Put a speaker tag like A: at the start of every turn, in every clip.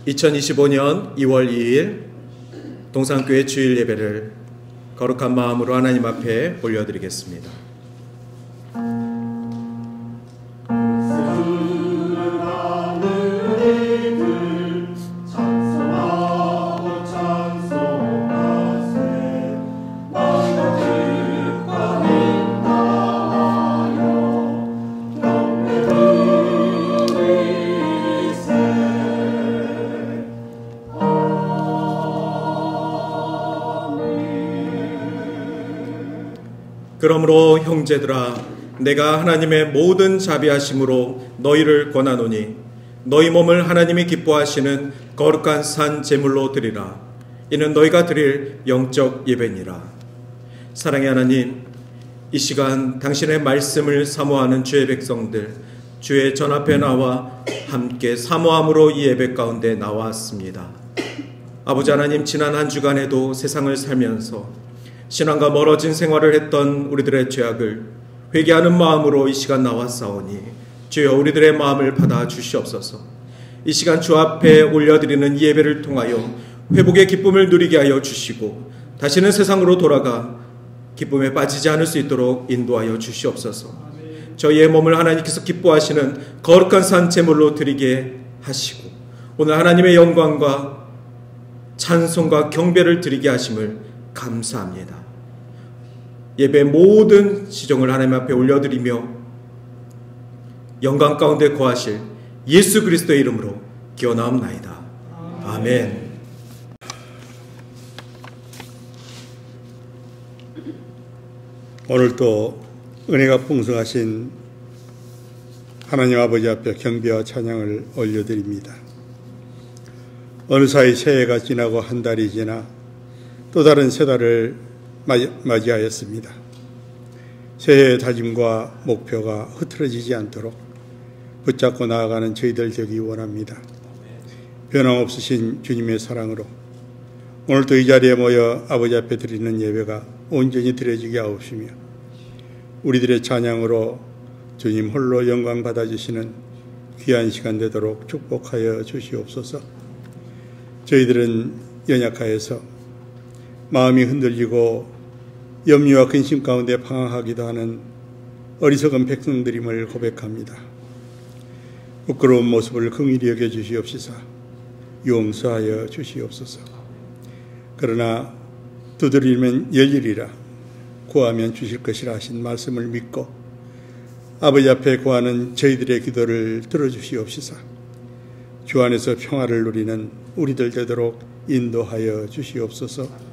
A: 2025년 2월 2일 동산교회 주일 예배를 거룩한 마음으로 하나님 앞에 올려드리겠습니다. 그러므로 형제들아, 내가 하나님의 모든 자비하심으로 너희를 권하노니 너희 몸을 하나님이 기뻐하시는 거룩한 산 제물로 드리라. 이는 너희가 드릴 영적 예배니라. 사랑의 하나님, 이 시간 당신의 말씀을 사모하는 주의 백성들, 주의 전 앞에 나와 함께 사모함으로 이 예배 가운데 나왔습니다. 아버지 하나님, 지난 한 주간에도 세상을 살면서 신앙과 멀어진 생활을 했던 우리들의 죄악을 회개하는 마음으로 이 시간 나왔사오니 주여 우리들의 마음을 받아 주시옵소서. 이 시간 주 앞에 올려드리는 이 예배를 통하여 회복의 기쁨을 누리게 하여 주시고 다시는 세상으로 돌아가 기쁨에 빠지지 않을 수 있도록 인도하여 주시옵소서. 저희의 몸을 하나님께서 기뻐하시는 거룩한 산 제물로 드리게 하시고 오늘 하나님의 영광과 찬송과 경배를 드리게 하심을 감사합니다. 예배 모든 시종을 하나님 앞에 올려드리며 영광 가운데 거하실 예수 그리스도의 이름으로 기원하옵나이다. 아멘.
B: 오늘도 은혜가 풍성하신 하나님 아버지 앞에 경배와 찬양을 올려드립니다. 어느 사이 새해가 지나고 한 달이 지나 또 다른 새 달을 맞이하였습니다. 새해의 다짐과 목표가 흐트러지지 않도록 붙잡고 나아가는 저희들 되기 원합니다. 변함없으신 주님의 사랑으로 오늘도 이 자리에 모여 아버지 앞에 드리는 예배가 온전히 드려지게 하옵시며 우리들의 찬양으로 주님 홀로 영광 받아주시는 귀한 시간 되도록 축복하여 주시옵소서. 저희들은 연약하여서 마음이 흔들리고 염려와 근심 가운데 방황하기도 하는 어리석은 백성들임을 고백합니다. 부끄러운 모습을 긍휼히 여겨 주시옵시사 용서하여 주시옵소서. 그러나 두드리면 열리리라, 구하면 주실 것이라 하신 말씀을 믿고 아버지 앞에 구하는 저희들의 기도를 들어주시옵시사 주 안에서 평화를 누리는 우리들 되도록 인도하여 주시옵소서.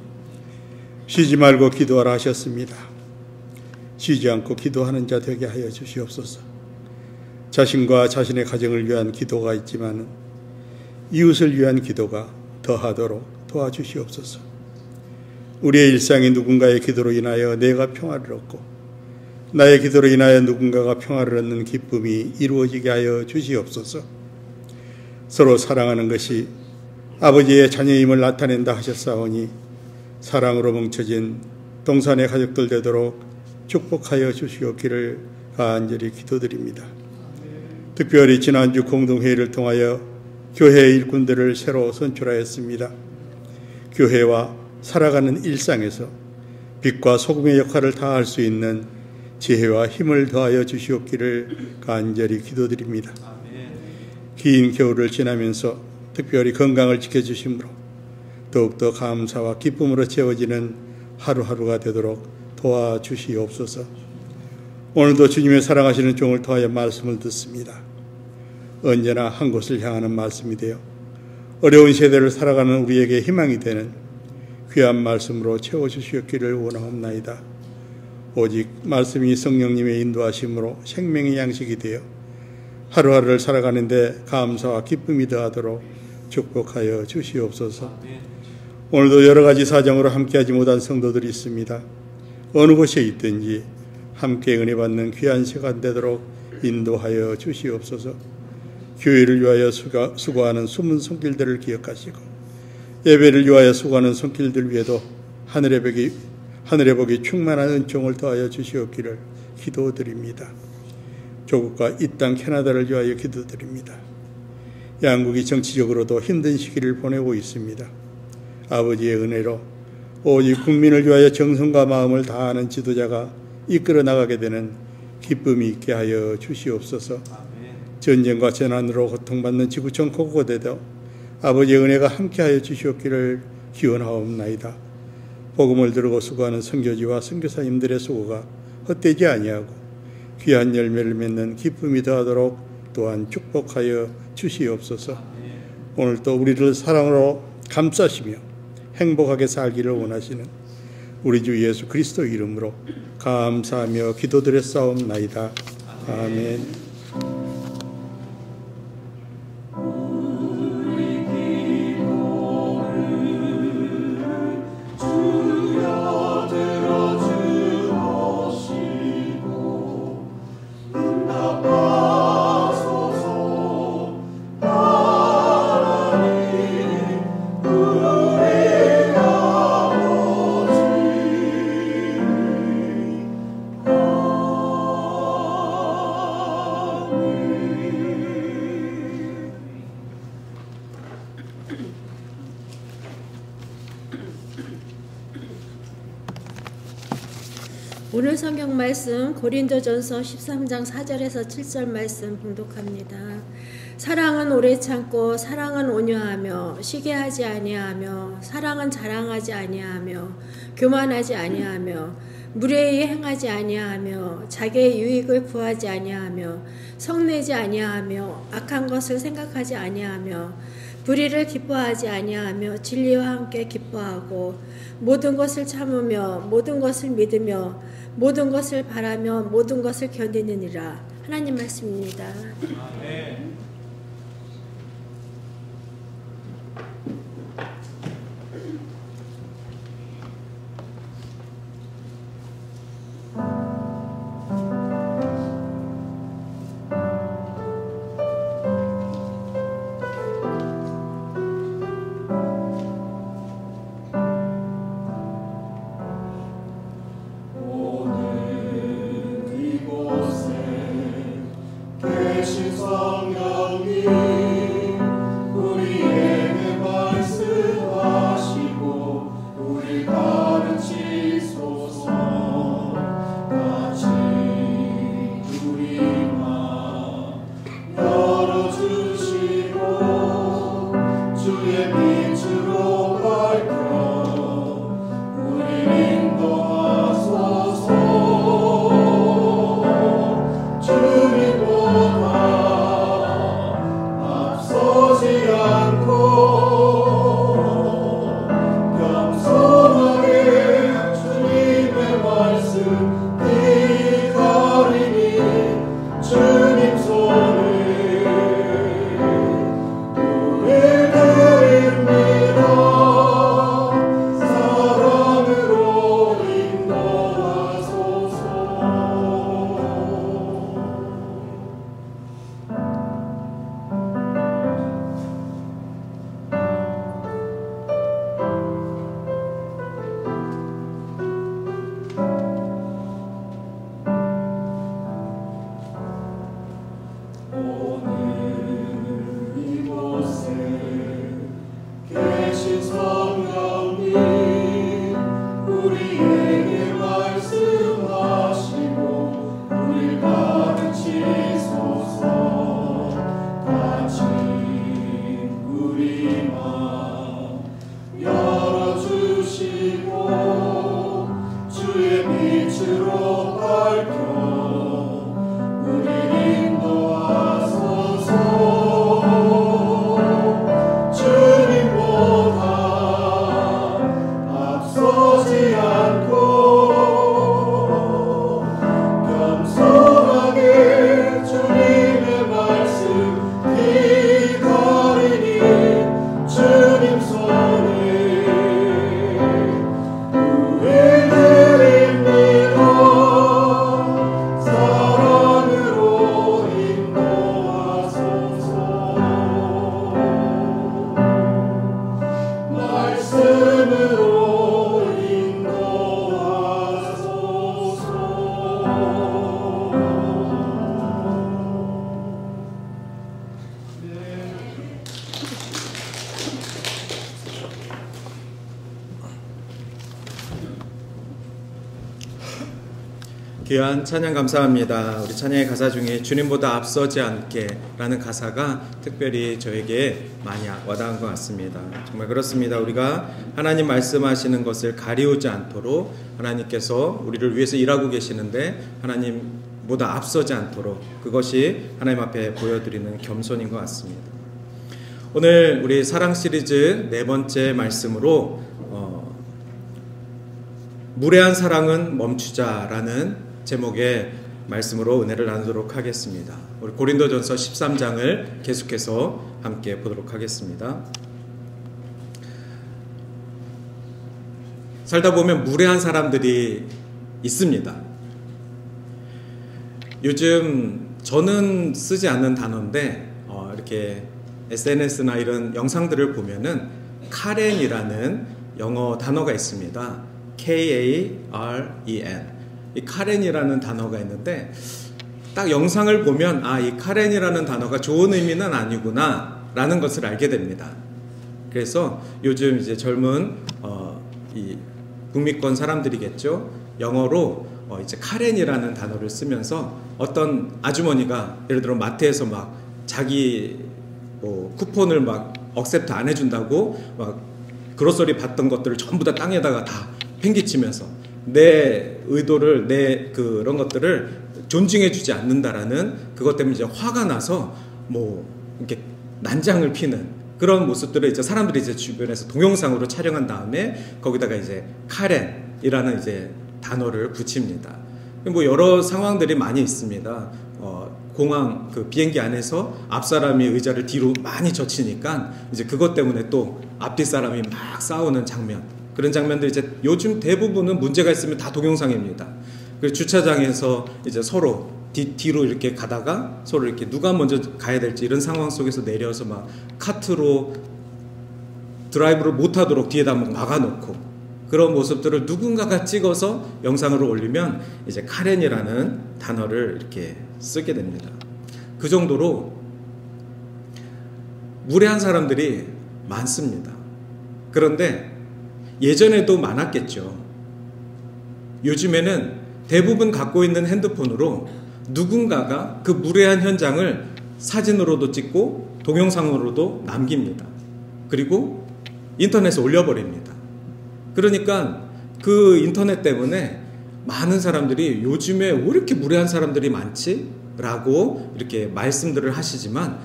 B: 쉬지 말고 기도하라 하셨습니다. 쉬지 않고 기도하는 자 되게 하여 주시옵소서. 자신과 자신의 가정을 위한 기도가 있지만 이웃을 위한 기도가 더하도록 도와주시옵소서. 우리의 일상이 누군가의 기도로 인하여 내가 평화를 얻고 나의 기도로 인하여 누군가가 평화를 얻는 기쁨이 이루어지게 하여 주시옵소서. 서로 사랑하는 것이 아버지의 자녀임을 나타낸다 하셨사오니 사랑으로 뭉쳐진 동산의 가족들 되도록 축복하여 주시옵기를 간절히 기도드립니다. 특별히 지난주 공동회의를 통하여 교회의 일꾼들을 새로 선출하였습니다. 교회와 살아가는 일상에서 빛과 소금의 역할을 다할 수 있는 지혜와 힘을 더하여 주시옵기를 간절히 기도드립니다. 긴 겨울을 지나면서 특별히 건강을 지켜주심으로 더욱더 감사와 기쁨으로 채워지는 하루하루가 되도록 도와주시옵소서. 오늘도 주님의 사랑하시는 종을 통하여 말씀을 듣습니다. 언제나 한 곳을 향하는 말씀이 되어 어려운 세대를 살아가는 우리에게 희망이 되는 귀한 말씀으로 채워주시옵기를 원하옵나이다. 오직 말씀이 성령님의 인도하심으로 생명의 양식이 되어 하루하루를 살아가는데 감사와 기쁨이 더하도록 축복하여 주시옵소서. 오늘도 여러 가지 사정으로 함께하지 못한 성도들이 있습니다. 어느 곳에 있든지 함께 은혜 받는 귀한 시간 되도록 인도하여 주시옵소서. 교회를 위하여 수고하는 숨은 손길들을 기억하시고 예배를 위하여 수고하는 손길들 위에도 하늘의 복이 충만한 은총을 더하여 주시옵기를 기도드립니다. 조국과 이 땅 캐나다를 위하여 기도드립니다. 양국이 정치적으로도 힘든 시기를 보내고 있습니다. 아버지의 은혜로 오직 국민을 위하여 정성과 마음을 다하는 지도자가 이끌어 나가게 되는 기쁨이 있게 하여 주시옵소서. 전쟁과 재난으로 고통받는 지구촌 곳곳에도 아버지의 은혜가 함께하여 주시옵기를 기원하옵나이다. 복음을 들고 수고하는 선교지와 선교사님들의 수고가 헛되지 아니하고 귀한 열매를 맺는 기쁨이 더하도록 또한 축복하여 주시옵소서. 오늘 또 우리를 사랑으로 감싸시며 행복하게 살기를 원하시는 우리 주 예수 그리스도 이름으로 감사하며 기도드렸사옵나이다. 아멘.
C: 오늘 성경 말씀 고린도전서 13장 4절에서 7절 말씀 봉독합니다. 사랑은 오래 참고 사랑은 온유하며 시기하지 아니하며 사랑은 자랑하지 아니하며 교만하지 아니하며 무례히 행하지 아니하며 자기의 유익을 구하지 아니하며 성내지 아니하며 악한 것을 생각하지 아니하며 불의를 기뻐하지 아니하며 진리와 함께 기뻐하고 모든 것을 참으며 모든 것을 믿으며 모든 것을 바라며 모든 것을 견디느니라. 하나님 말씀입니다. 아멘.
D: 주님
A: 귀한 찬양 감사합니다. 우리 찬양의 가사 중에 주님보다 앞서지 않게 라는 가사가 특별히 저에게 많이 와닿은 것 같습니다. 정말 그렇습니다. 우리가 하나님 말씀하시는 것을 가리우지 않도록 하나님께서 우리를 위해서 일하고 계시는데 하나님보다 앞서지 않도록 그것이 하나님 앞에 보여드리는 겸손인 것 같습니다. 오늘 우리 사랑 시리즈 4번째 말씀으로 무례한 사랑은 멈추자라는 제목의 말씀으로 은혜를 나누도록 하겠습니다. 우리 고린도전서 13장을 계속해서 함께 보도록 하겠습니다. 살다 보면 무례한 사람들이 있습니다. 요즘 저는 쓰지 않는 단어인데 이렇게 SNS나 이런 영상들을 보면은 카렌이라는 영어 단어가 있습니다. K-A-R-E-N. 이 카렌이라는 단어가 있는데 딱 영상을 보면 이 카렌이라는 단어가 좋은 의미는 아니구나 라는 것을 알게 됩니다. 그래서 요즘 이제 젊은 이 북미권 사람들이겠죠. 영어로 이제 카렌이라는 단어를 쓰면서 어떤 아주머니가 예를 들어 마트에서 막 자기 쿠폰을 막 억셉트 안 해준다고 막 그로서리 받던 것들을 전부 다 땅에다가 다 팽개치면서 내 의도를 내 그런 것들을 존중해주지 않는다라는 그것 때문에 이제 화가 나서 이렇게 난장을 피는 그런 모습들을 이제 사람들이 이제 주변에서 동영상으로 촬영한 다음에 거기다가 이제 카렌이라는 이제 단어를 붙입니다. 여러 상황들이 많이 있습니다. 공항 그 비행기 안에서 앞 사람이 의자를 뒤로 많이 젖히니까 이제 그것 때문에 또 앞뒤 사람이 막 싸우는 장면. 그런 장면들 이제 요즘 대부분은 문제가 있으면 다 동영상입니다. 그리고 주차장에서 이제 서로 뒤로 이렇게 가다가 서로 이렇게 누가 먼저 가야 될지 이런 상황 속에서 내려서 막 카트로 드라이브를 못하도록 뒤에다 막아놓고 그런 모습들을 누군가가 찍어서 영상으로 올리면 이제 카렌이라는 단어를 이렇게 쓰게 됩니다. 그 정도로 무례한 사람들이 많습니다. 그런데 예전에도 많았겠죠. 요즘에는 대부분 갖고 있는 핸드폰으로 누군가가 그 무례한 현장을 사진으로도 찍고 동영상으로도 남깁니다. 그리고 인터넷에 올려버립니다. 그러니까 그 인터넷 때문에 많은 사람들이 요즘에 왜 이렇게 무례한 사람들이 많지? 라고 이렇게 말씀들을 하시지만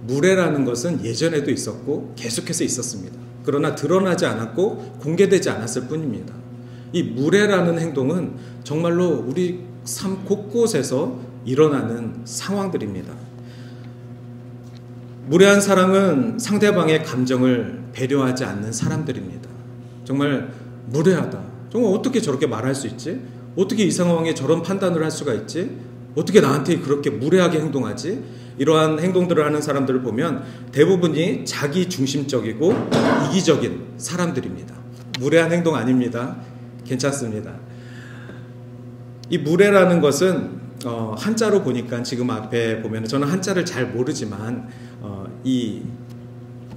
A: 무례라는 것은 예전에도 있었고 계속해서 있었습니다. 그러나 드러나지 않았고 공개되지 않았을 뿐입니다. 이 무례라는 행동은 정말로 우리 삶 곳곳에서 일어나는 상황들입니다. 무례한 사랑은 상대방의 감정을 배려하지 않는 사람들입니다. 정말 무례하다. 정말 어떻게 저렇게 말할 수 있지? 어떻게 이 상황에 저런 판단을 할 수가 있지? 어떻게 나한테 그렇게 무례하게 행동하지? 이러한 행동들을 하는 사람들을 보면 대부분이 자기 중심적이고 이기적인 사람들입니다. 무례한 행동 아닙니다. 괜찮습니다. 이 무례라는 것은 한자로 보니까 지금 앞에 보면 저는 한자를 잘 모르지만 이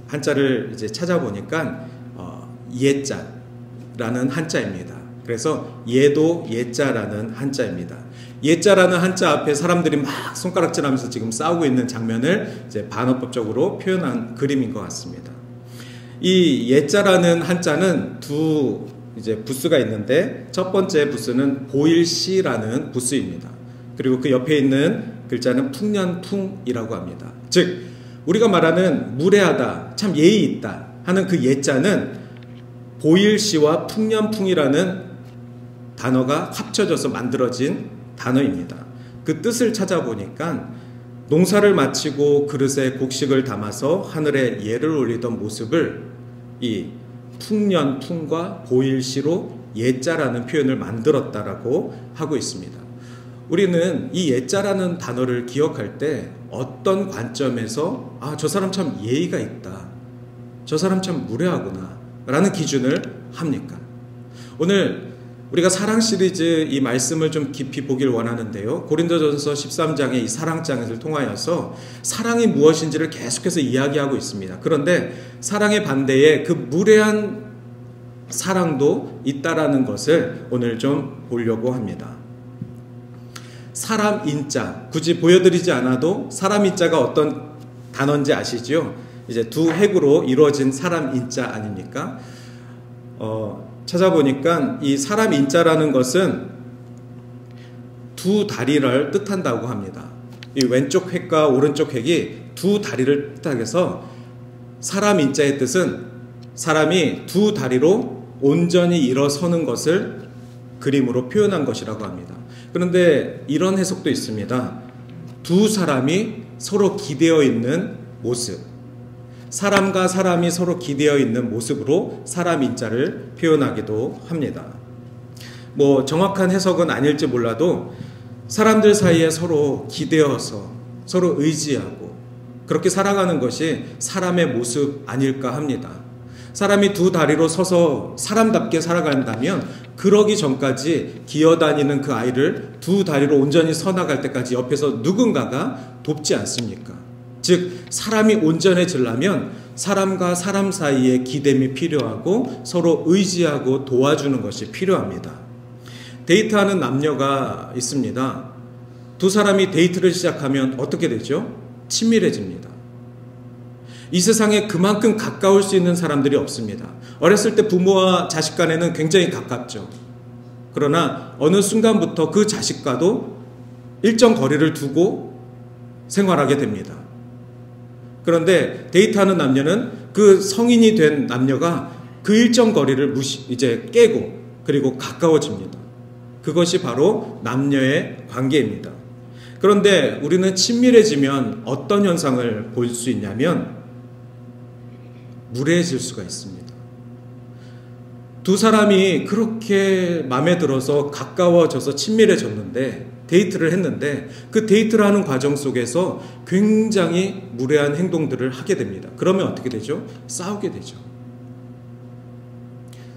A: 한자를 이제 찾아보니까 예자라는 한자입니다. 그래서 예도 예자라는 한자입니다. 예자라는 한자 앞에 사람들이 막 손가락질하면서 지금 싸우고 있는 장면을 이제 반어법적으로 표현한 그림인 것 같습니다. 이 예자라는 한자는 두 이제 부스가 있는데 첫 번째 부스는 보일시라는 부스입니다. 그리고 그 옆에 있는 글자는 풍년풍이라고 합니다. 즉 우리가 말하는 무례하다, 참 예의 있다 하는 그 예자는 보일시와 풍년풍이라는 단어가 합쳐져서 만들어진 단어입니다. 그 뜻을 찾아보니까 농사를 마치고 그릇에 곡식을 담아서 하늘에 예를 올리던 모습을 이 풍년풍과 보일시로 예자라는 표현을 만들었다라고 하고 있습니다. 우리는 이 예자라는 단어를 기억할 때 어떤 관점에서 저 사람 참 예의가 있다, 저 사람 참 무례하구나 라는 기준을 합니까? 오늘 우리가 사랑 시리즈 이 말씀을 좀 깊이 보길 원하는데요. 고린도전서 13장의 이 사랑장을 통하여서 사랑이 무엇인지를 계속해서 이야기하고 있습니다. 그런데 사랑의 반대에 그 무례한 사랑도 있다라는 것을 오늘 좀 보려고 합니다. 사람 인자, 굳이 보여드리지 않아도 사람 인자가 어떤 단어인지 아시죠? 이제 두 획으로 이루어진 사람 인자 아닙니까? 찾아보니까 이 사람 인자라는 것은 두 다리를 뜻한다고 합니다. 이 왼쪽 획과 오른쪽 획이 두 다리를 뜻하게서 사람 인자의 뜻은 사람이 두 다리로 온전히 일어서는 것을 그림으로 표현한 것이라고 합니다. 그런데 이런 해석도 있습니다. 두 사람이 서로 기대어 있는 모습, 사람과 사람이 서로 기대어 있는 모습으로 사람 인자를 표현하기도 합니다. 뭐 정확한 해석은 아닐지 몰라도 사람들 사이에 서로 기대어서 서로 의지하고 그렇게 살아가는 것이 사람의 모습 아닐까 합니다. 사람이 두 다리로 서서 사람답게 살아간다면 그러기 전까지 기어다니는 그 아이를 두 다리로 온전히 서 나갈 때까지 옆에서 누군가가 돕지 않습니까? 즉 사람이 온전해지려면 사람과 사람 사이에 기댐이 필요하고 서로 의지하고 도와주는 것이 필요합니다. 데이트하는 남녀가 있습니다. 두 사람이 데이트를 시작하면 어떻게 되죠? 친밀해집니다. 이 세상에 그만큼 가까울 수 있는 사람들이 없습니다. 어렸을 때 부모와 자식 간에는 굉장히 가깝죠. 그러나 어느 순간부터 그 자식과도 일정 거리를 두고 생활하게 됩니다. 그런데 데이트하는 남녀는 그 성인이 된 남녀가 그 일정 거리를 이제 깨고 그리고 가까워집니다. 그것이 바로 남녀의 관계입니다. 그런데 우리는 친밀해지면 어떤 현상을 볼 수 있냐면 무례해질 수가 있습니다. 두 사람이 그렇게 마음에 들어서 가까워져서 친밀해졌는데 데이트를 했는데 그 데이트를 하는 과정 속에서 굉장히 무례한 행동들을 하게 됩니다. 그러면 어떻게 되죠? 싸우게 되죠.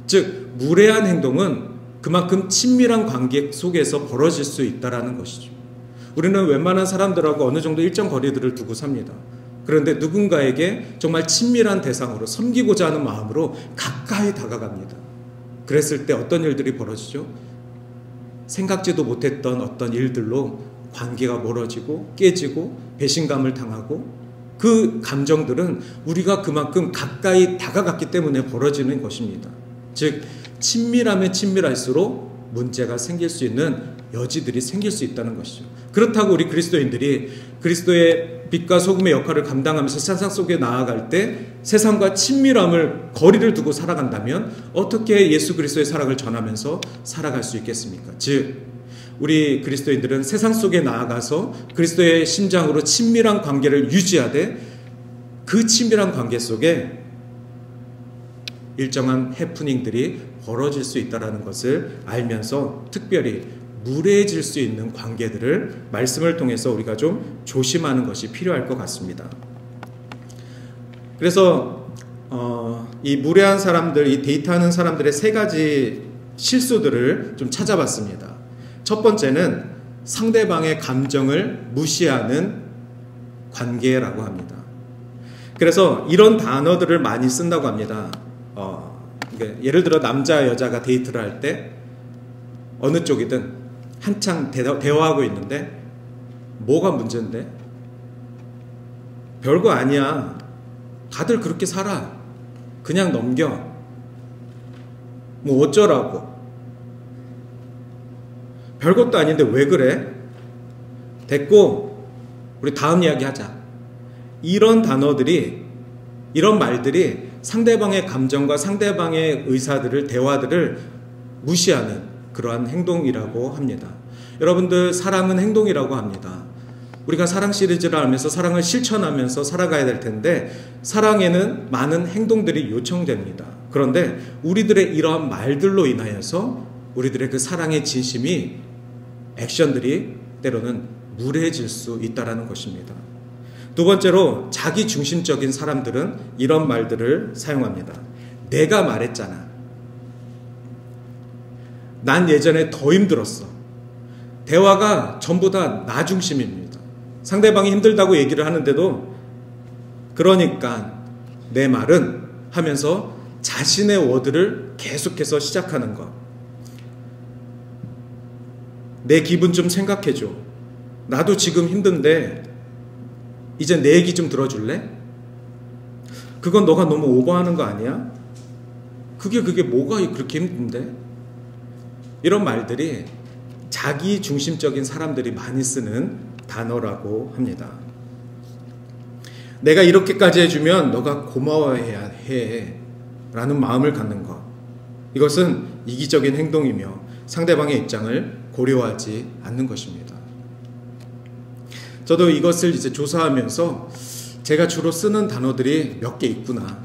A: 즉 무례한 행동은 그만큼 친밀한 관계 속에서 벌어질 수 있다는 것이죠. 우리는 웬만한 사람들하고 어느 정도 일정 거리들을 두고 삽니다. 그런데 누군가에게 정말 친밀한 대상으로 섬기고자 하는 마음으로 가까이 다가갑니다. 그랬을 때 어떤 일들이 벌어지죠? 생각지도 못했던 어떤 일들로 관계가 멀어지고 깨지고 배신감을 당하고 그 감정들은 우리가 그만큼 가까이 다가갔기 때문에 벌어지는 것입니다. 즉 친밀하면 친밀할수록 문제가 생길 수 있는 여지들이 생길 수 있다는 것이죠. 그렇다고 우리 그리스도인들이 그리스도의 빛과 소금의 역할을 감당하면서 세상 속에 나아갈 때 세상과 친밀함을 거리를 두고 살아간다면 어떻게 예수 그리스도의 사랑을 전하면서 살아갈 수 있겠습니까? 즉 우리 그리스도인들은 세상 속에 나아가서 그리스도의 심장으로 친밀한 관계를 유지하되 그 친밀한 관계 속에 일정한 해프닝들이 벌어질 수 있다는 것을 알면서 특별히 무례해질 수 있는 관계들을 말씀을 통해서 우리가 좀 조심하는 것이 필요할 것 같습니다. 그래서 이 무례한 사람들, 이 데이트하는 사람들의 세 가지 실수들을 좀 찾아봤습니다. 첫 번째는 상대방의 감정을 무시하는 관계라고 합니다. 그래서 이런 단어들을 많이 쓴다고 합니다. 예를 들어 남자 여자가 데이트를 할 때 어느 쪽이든 한창 대화하고 있는데 뭐가 문제인데? 별거 아니야. 다들 그렇게 살아. 그냥 넘겨. 뭐 어쩌라고. 별것도 아닌데 왜 그래? 됐고 우리 다음 이야기 하자. 이런 단어들이, 이런 말들이 상대방의 감정과 상대방의 의사들을, 대화들을 무시하는 그러한 행동이라고 합니다. 여러분들, 사랑은 행동이라고 합니다. 우리가 사랑 시리즈를 하면서 사랑을 실천하면서 살아가야 될 텐데 사랑에는 많은 행동들이 요청됩니다. 그런데 우리들의 이러한 말들로 인하여서 우리들의 그 사랑의 진심이, 액션들이 때로는 무례해질 수 있다는 것입니다. 두 번째로 자기 중심적인 사람들은 이런 말들을 사용합니다. 내가 말했잖아. 난 예전에 더 힘들었어. 대화가 전부 다 나 중심입니다. 상대방이 힘들다고 얘기를 하는데도 그러니까 내 말은 하면서 자신의 워드를 계속해서 시작하는 것. 내 기분 좀 생각해줘. 나도 지금 힘든데 이제 내 얘기 좀 들어줄래? 그건 너가 너무 오버하는 거 아니야? 그게 뭐가 그렇게 힘든데? 이런 말들이 자기 중심적인 사람들이 많이 쓰는 단어라고 합니다. 내가 이렇게까지 해주면 너가 고마워해야 해 라는 마음을 갖는 것, 이것은 이기적인 행동이며 상대방의 입장을 고려하지 않는 것입니다. 저도 이것을 이제 조사하면서 제가 주로 쓰는 단어들이 몇 개 있구나.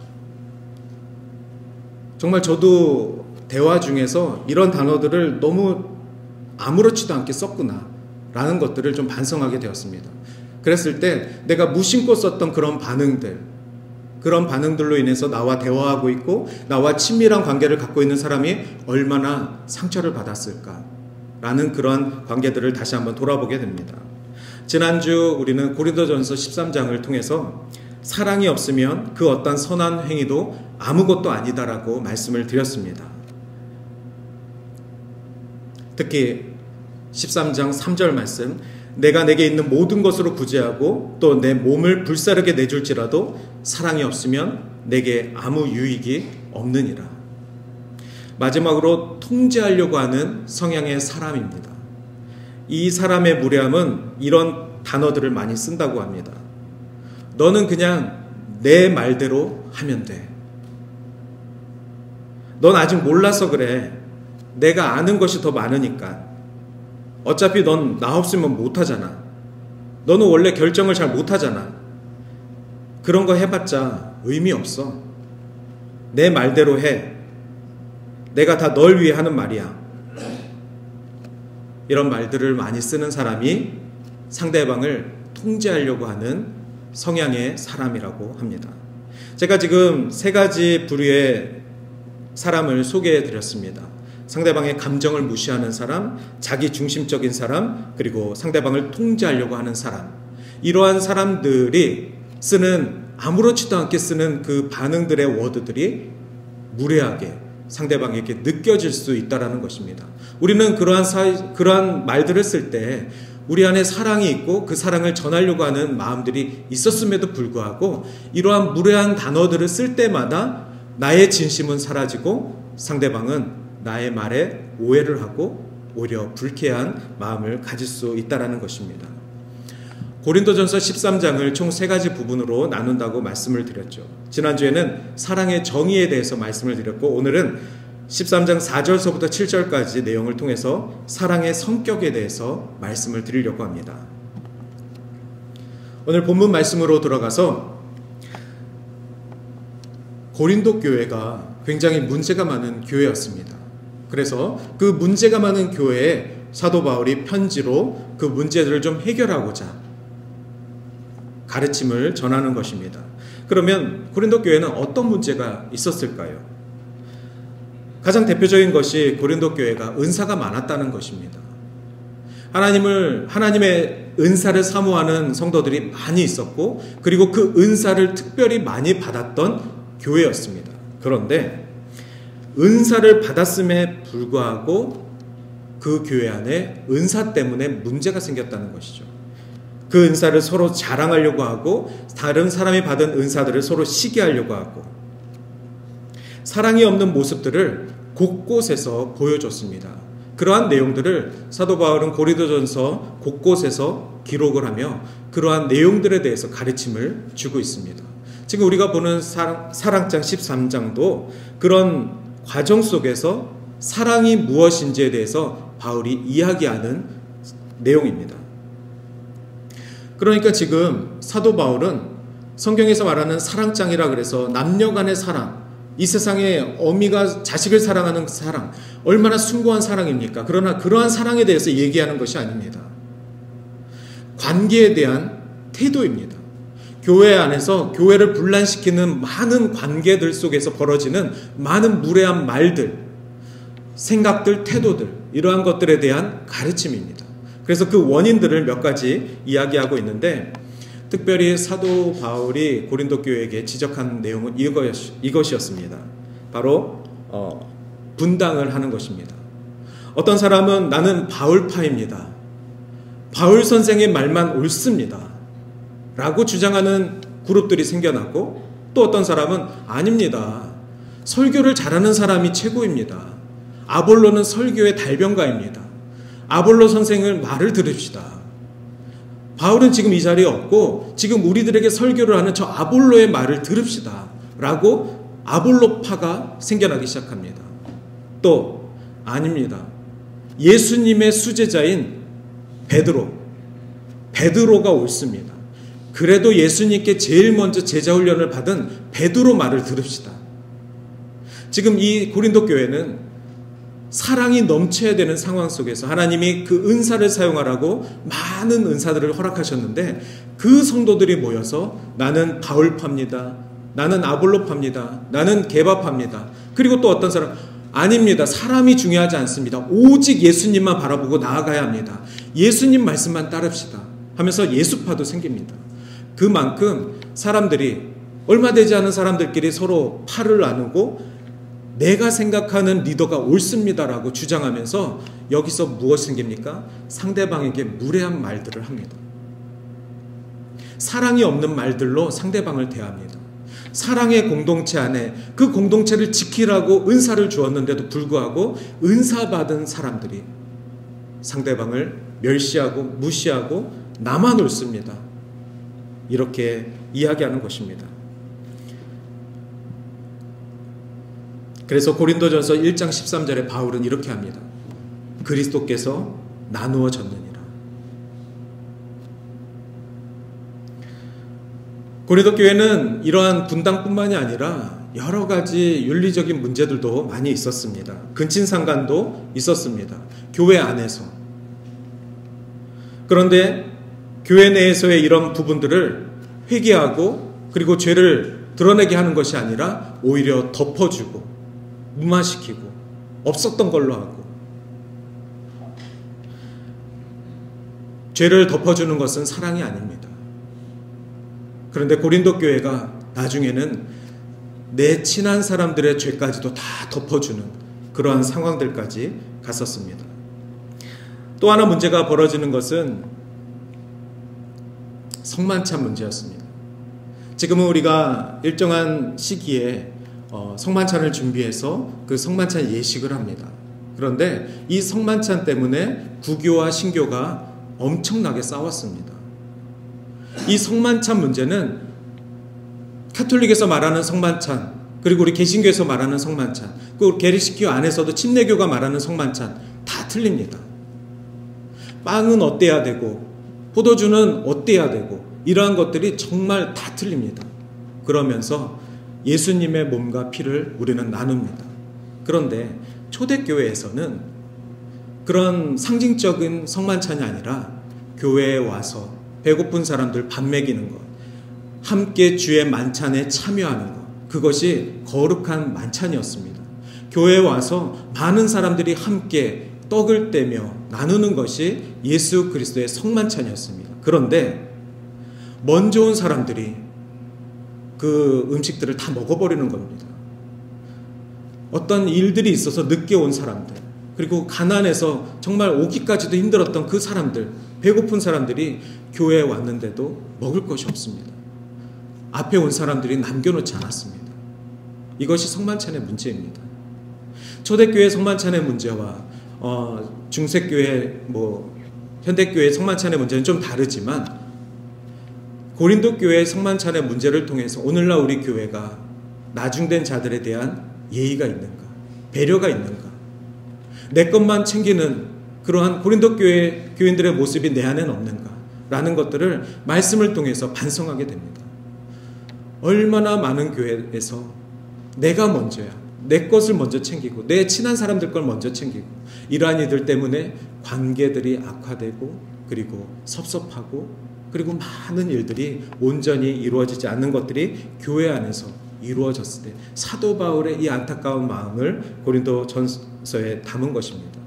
A: 정말 저도 대화 중에서 이런 단어들을 너무 아무렇지도 않게 썼구나 라는 것들을 좀 반성하게 되었습니다. 그랬을 때 내가 무심코 썼던 그런 반응들로 인해서 나와 대화하고 있고 나와 친밀한 관계를 갖고 있는 사람이 얼마나 상처를 받았을까 라는 그런 관계들을 다시 한번 돌아보게 됩니다. 지난주 우리는 고린도전서 13장을 통해서 사랑이 없으면 그 어떤 선한 행위도 아무것도 아니다라고 말씀을 드렸습니다. 특히 13장 3절 말씀, 내가 내게 있는 모든 것으로 구제하고 또 내 몸을 불사르게 내줄지라도 사랑이 없으면 내게 아무 유익이 없느니라. 마지막으로 통제하려고 하는 성향의 사람입니다. 이 사람의 무례함은 이런 단어들을 많이 쓴다고 합니다. 너는 그냥 내 말대로 하면 돼. 넌 아직 몰라서 그래. 내가 아는 것이 더 많으니까. 어차피 넌 나 없으면 못하잖아. 너는 원래 결정을 잘 못하잖아. 그런 거 해봤자 의미 없어. 내 말대로 해. 내가 다 널 위해 하는 말이야. 이런 말들을 많이 쓰는 사람이 상대방을 통제하려고 하는 성향의 사람이라고 합니다. 제가 지금 3가지 부류의 사람을 소개해 드렸습니다. 상대방의 감정을 무시하는 사람, 자기 중심적인 사람, 그리고 상대방을 통제하려고 하는 사람. 이러한 사람들이 쓰는, 아무렇지도 않게 쓰는 그 반응들의 워드들이 무례하게 상대방에게 느껴질 수 있다는 것입니다. 우리는 그러한 말들을 쓸 때 우리 안에 사랑이 있고 그 사랑을 전하려고 하는 마음들이 있었음에도 불구하고 이러한 무례한 단어들을 쓸 때마다 나의 진심은 사라지고 상대방은 나의 말에 오해를 하고 오히려 불쾌한 마음을 가질 수 있다는 것입니다. 고린도전서 13장을 총 3가지 부분으로 나눈다고 말씀을 드렸죠. 지난주에는 사랑의 정의에 대해서 말씀을 드렸고 오늘은 13장 4절서부터 7절까지 내용을 통해서 사랑의 성격에 대해서 말씀을 드리려고 합니다. 오늘 본문 말씀으로 들어가서 고린도 교회가 굉장히 문제가 많은 교회였습니다. 그래서 그 문제가 많은 교회에 사도 바울이 편지로 그 문제들을 좀 해결하고자 가르침을 전하는 것입니다. 그러면 고린도 교회는 어떤 문제가 있었을까요? 가장 대표적인 것이 고린도 교회가 은사가 많았다는 것입니다. 하나님의 은사를 사모하는 성도들이 많이 있었고 그리고 그 은사를 특별히 많이 받았던 교회였습니다. 그런데 은사를 받았음에 불구하고 그 교회 안에 은사 때문에 문제가 생겼다는 것이죠. 그 은사를 서로 자랑하려고 하고 다른 사람이 받은 은사들을 서로 시기하려고 하고 사랑이 없는 모습들을 곳곳에서 보여줬습니다. 그러한 내용들을 사도 바울은 고린도전서 곳곳에서 기록을 하며 그러한 내용들에 대해서 가르침을 주고 있습니다. 지금 우리가 보는 사랑장 13장도 그런 과정 속에서 사랑이 무엇인지에 대해서 바울이 이야기하는 내용입니다. 그러니까 지금 사도 바울은 성경에서 말하는 사랑장이라 그래서 남녀 간의 사랑, 이 세상에 어미가 자식을 사랑하는 사랑, 얼마나 숭고한 사랑입니까? 그러나 그러한 사랑에 대해서 얘기하는 것이 아닙니다. 관계에 대한 태도입니다. 교회 안에서 교회를 분란시키는 많은 관계들 속에서 벌어지는 많은 무례한 말들, 생각들, 태도들, 이러한 것들에 대한 가르침입니다. 그래서 그 원인들을 몇 가지 이야기하고 있는데 특별히 사도 바울이 고린도 교회에게 지적한 내용은 이것이었습니다. 바로 분당을 하는 것입니다. 어떤 사람은 나는 바울파입니다. 바울 선생의 말만 옳습니다 라고 주장하는 그룹들이 생겨났고, 또 어떤 사람은 아닙니다, 설교를 잘하는 사람이 최고입니다, 아볼로는 설교의 달변가입니다, 아볼로 선생을 말을 들읍시다, 바울은 지금 이 자리에 없고 지금 우리들에게 설교를 하는 저 아볼로의 말을 들읍시다 라고 아볼로파가 생겨나기 시작합니다. 또 아닙니다, 예수님의 수제자인 베드로가 옳습니다, 그래도 예수님께 제일 먼저 제자 훈련을 받은 베드로 말을 들읍시다. 지금 이 고린도 교회는 사랑이 넘쳐야 되는 상황 속에서 하나님이 그 은사를 사용하라고 많은 은사들을 허락하셨는데, 그 성도들이 모여서 나는 바울파입니다, 나는 아볼로파입니다, 나는 게바파입니다, 그리고 또 어떤 사람 아닙니다, 사람이 중요하지 않습니다, 오직 예수님만 바라보고 나아가야 합니다, 예수님 말씀만 따릅시다 하면서 예수파도 생깁니다. 그만큼 사람들이, 얼마 되지 않은 사람들끼리 서로 팔을 나누고 내가 생각하는 리더가 옳습니다라고 주장하면서 여기서 무엇이 생깁니까? 상대방에게 무례한 말들을 합니다. 사랑이 없는 말들로 상대방을 대합니다. 사랑의 공동체 안에 그 공동체를 지키라고 은사를 주었는데도 불구하고 은사받은 사람들이 상대방을 멸시하고 무시하고 나만 옳습니다, 이렇게 이야기하는 것입니다. 그래서 고린도전서 1장 13절에 바울은 이렇게 합니다. 그리스도께서 나누어졌느니라. 고린도 교회는 이러한 분당뿐만이 아니라 여러 가지 윤리적인 문제들도 많이 있었습니다. 근친상간도 있었습니다, 교회 안에서. 그런데 교회 내에서의 이런 부분들을 회개하고 그리고 죄를 드러내게 하는 것이 아니라 오히려 덮어주고 무마시키고 없었던 걸로 하고, 죄를 덮어주는 것은 사랑이 아닙니다. 그런데 고린도 교회가 나중에는 내 친한 사람들의 죄까지도 다 덮어주는 그러한 상황들까지 갔었습니다. 또 하나 문제가 벌어지는 것은 성만찬 문제였습니다. 지금은 우리가 일정한 시기에 성만찬을 준비해서 그 성만찬 예식을 합니다. 그런데 이 성만찬 때문에 구교와 신교가 엄청나게 싸웠습니다. 이 성만찬 문제는 카톨릭에서 말하는 성만찬, 그리고 우리 개신교에서 말하는 성만찬, 그 개신교 안에서도 침례교가 말하는 성만찬 다 틀립니다. 빵은 어때야 되고 포도주는 어때야 되고 이러한 것들이 정말 다 틀립니다. 그러면서 예수님의 몸과 피를 우리는 나눕니다. 그런데 초대교회에서는 그런 상징적인 성만찬이 아니라 교회에 와서 배고픈 사람들 밥 먹이는 것, 함께 주의 만찬에 참여하는 것, 그것이 거룩한 만찬이었습니다. 교회에 와서 많은 사람들이 함께 떡을 떼며 나누는 것이 예수 그리스도의 성만찬이었습니다. 그런데 먼저 온 사람들이 그 음식들을 다 먹어버리는 겁니다. 어떤 일들이 있어서 늦게 온 사람들, 그리고 가난해서 정말 오기까지도 힘들었던 그 사람들, 배고픈 사람들이 교회에 왔는데도 먹을 것이 없습니다. 앞에 온 사람들이 남겨놓지 않았습니다. 이것이 성만찬의 문제입니다. 초대교회 성만찬의 문제와 중세교회, 현대교회 성만찬의 문제는 좀 다르지만 고린도 교회의 성만찬의 문제를 통해서 오늘날 우리 교회가 나중된 자들에 대한 예의가 있는가, 배려가 있는가, 내 것만 챙기는 그러한 고린도 교회 교인들의 모습이 내 안에는 없는가 라는 것들을 말씀을 통해서 반성하게 됩니다. 얼마나 많은 교회에서 내가 먼저야, 내 것을 먼저 챙기고 내 친한 사람들 걸 먼저 챙기고 이러한 이들 때문에 관계들이 악화되고 그리고 섭섭하고 그리고 많은 일들이 온전히 이루어지지 않는 것들이 교회 안에서 이루어졌을 때 사도 바울의 이 안타까운 마음을 고린도전서에 담은 것입니다.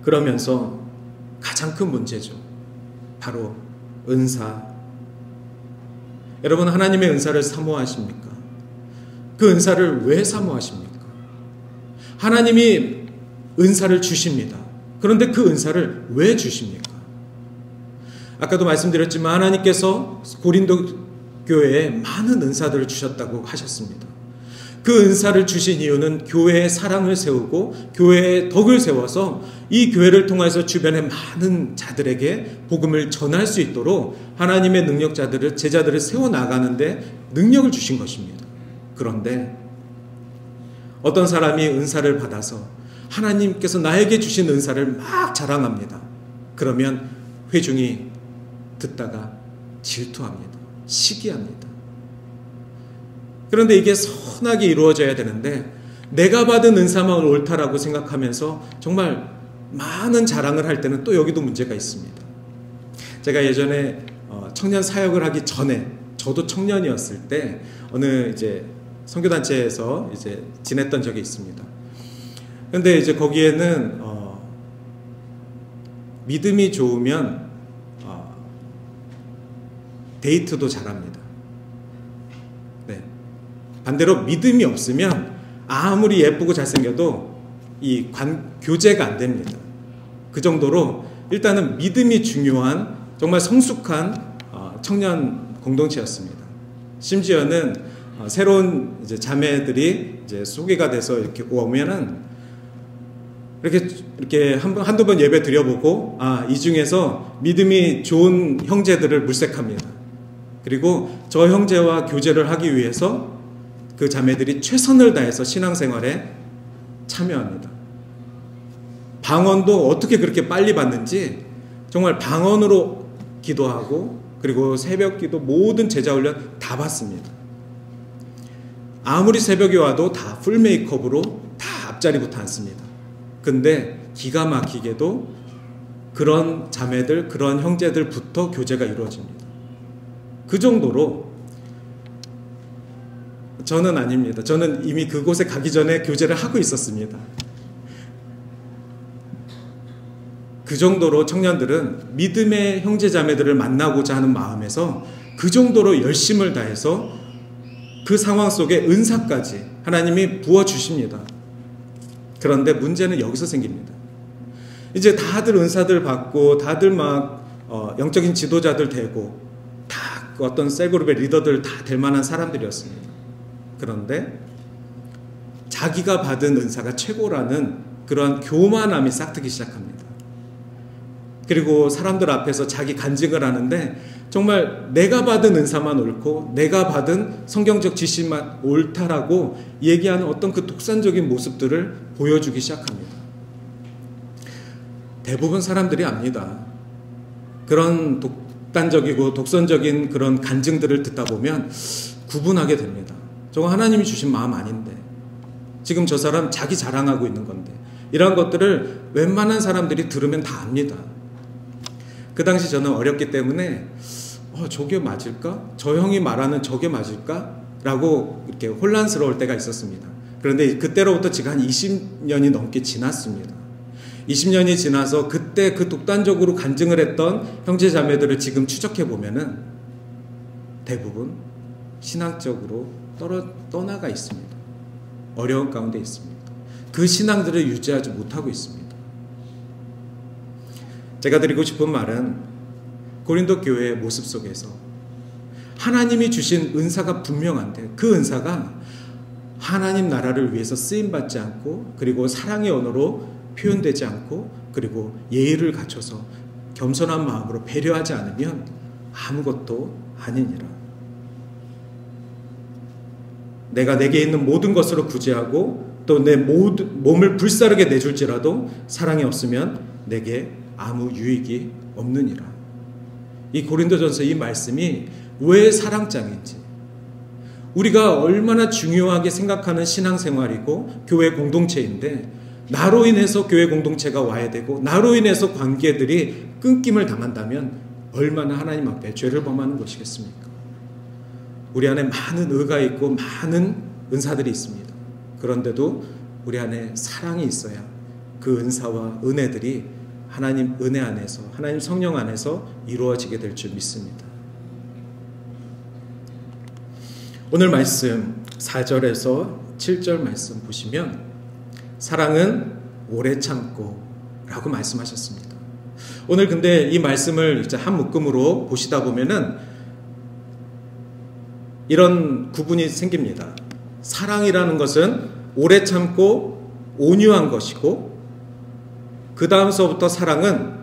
A: 그러면서 가장 큰 문제죠. 바로 은사. 여러분, 하나님의 은사를 사모하십니까? 그 은사를 왜 사모하십니까? 하나님이 은사를 주십니다. 그런데 그 은사를 왜 주십니까? 아까도 말씀드렸지만 하나님께서 고린도 교회에 많은 은사들을 주셨다고 하셨습니다. 그 은사를 주신 이유는 교회의 사랑을 세우고 교회의 덕을 세워서 이 교회를 통해서 주변의 많은 자들에게 복음을 전할 수 있도록 하나님의 능력자들을, 제자들을 세워나가는데 능력을 주신 것입니다. 그런데 어떤 사람이 은사를 받아서 하나님께서 나에게 주신 은사를 막 자랑합니다. 그러면 회중이 듣다가 질투합니다. 시기합니다. 그런데 이게 선하게 이루어져야 되는데 내가 받은 은사만 옳다라고 생각하면서 정말 많은 자랑을 할 때는 또 여기도 문제가 있습니다. 제가 예전에 청년 사역을 하기 전에 저도 청년이었을 때 어느 이제 선교단체에서 이제 지냈던 적이 있습니다. 그런데 이제 거기에는 믿음이 좋으면 데이트도 잘합니다. 네. 반대로 믿음이 없으면 아무리 예쁘고 잘생겨도 이 교제가 안 됩니다. 그 정도로 일단은 믿음이 중요한 정말 성숙한 청년 공동체였습니다. 심지어는 새로운 이제 자매들이 이제 소개가 돼서 이렇게 오면은 이렇게 한두 번 예배 드려보고 이 중에서 믿음이 좋은 형제들을 물색합니다. 그리고 저 형제와 교제를 하기 위해서 그 자매들이 최선을 다해서 신앙생활에 참여합니다. 방언도 어떻게 그렇게 빨리 받는지 정말 방언으로 기도하고 그리고 새벽 기도 모든 제자훈련 다 받습니다. 아무리 새벽에 와도 다 풀 메이크업으로 다 앞자리부터 앉습니다. 근데 기가 막히게도 그런 자매들, 그런 형제들부터 교제가 이루어집니다. 그 정도로 저는 아닙니다. 저는 이미 그곳에 가기 전에 교제를 하고 있었습니다. 그 정도로 청년들은 믿음의 형제자매들을 만나고자 하는 마음에서 그 정도로 열심을 다해서 그 상황 속에 은사까지 하나님이 부어주십니다. 그런데 문제는 여기서 생깁니다. 이제 다들 은사들 받고 다들 막 영적인 지도자들 되고 다 어떤 셀그룹의 리더들 다 될 만한 사람들이었습니다. 그런데 자기가 받은 은사가 최고라는 그러한 교만함이 싹트기 시작합니다. 그리고 사람들 앞에서 자기 간증을 하는데 정말 내가 받은 은사만 옳고 내가 받은 성경적 지식만 옳다라고 얘기하는 어떤 그 독산적인 모습들을 보여주기 시작합니다. 대부분 사람들이 압니다. 그런 독단적이고 독선적인 그런 간증들을 듣다 보면 구분하게 됩니다. 저거 하나님이 주신 마음 아닌데 지금 저 사람 자기 자랑하고 있는 건데 이런 것들을 웬만한 사람들이 들으면 다 압니다. 그 당시 저는 어렸기 때문에 저게 맞을까? 저 형이 말하는 저게 맞을까? 라고 이렇게 혼란스러울 때가 있었습니다. 그런데 그때로부터 지금 한 20년이 넘게 지났습니다. 20년이 지나서 그때 그 독단적으로 간증을 했던 형제자매들을 지금 추적해보면은 대부분 신앙적으로 떠나가 있습니다. 어려운 가운데 있습니다. 그 신앙들을 유지하지 못하고 있습니다. 제가 드리고 싶은 말은 고린도 교회의 모습 속에서 하나님이 주신 은사가 분명한데 그 은사가 하나님 나라를 위해서 쓰임받지 않고 그리고 사랑의 언어로 표현되지 않고 그리고 예의를 갖춰서 겸손한 마음으로 배려하지 않으면 아무것도 아니니라. 내가 내게 있는 모든 것으로 구제하고 또 내 모든 몸을 불사르게 내줄지라도 사랑이 없으면 내게 아무 유익이 없느니라. 이 고린도전서 이 말씀이 왜 사랑장인지 우리가 얼마나 중요하게 생각하는 신앙생활이고 교회 공동체인데 나로 인해서 교회 공동체가 와야 되고 나로 인해서 관계들이 끊김을 당한다면 얼마나 하나님 앞에 죄를 범하는 것이겠습니까? 우리 안에 많은 의가 있고 많은 은사들이 있습니다. 그런데도 우리 안에 사랑이 있어야 그 은사와 은혜들이 하나님 은혜 안에서 하나님 성령 안에서 이루어지게 될 줄 믿습니다. 오늘 말씀 4절에서 7절 말씀 보시면 사랑은 오래 참고 라고 말씀하셨습니다. 오늘 근데 이 말씀을 이제 한 묶음으로 보시다 보면은 이런 구분이 생깁니다. 사랑이라는 것은 오래 참고 온유한 것이고, 그 다음서부터 사랑은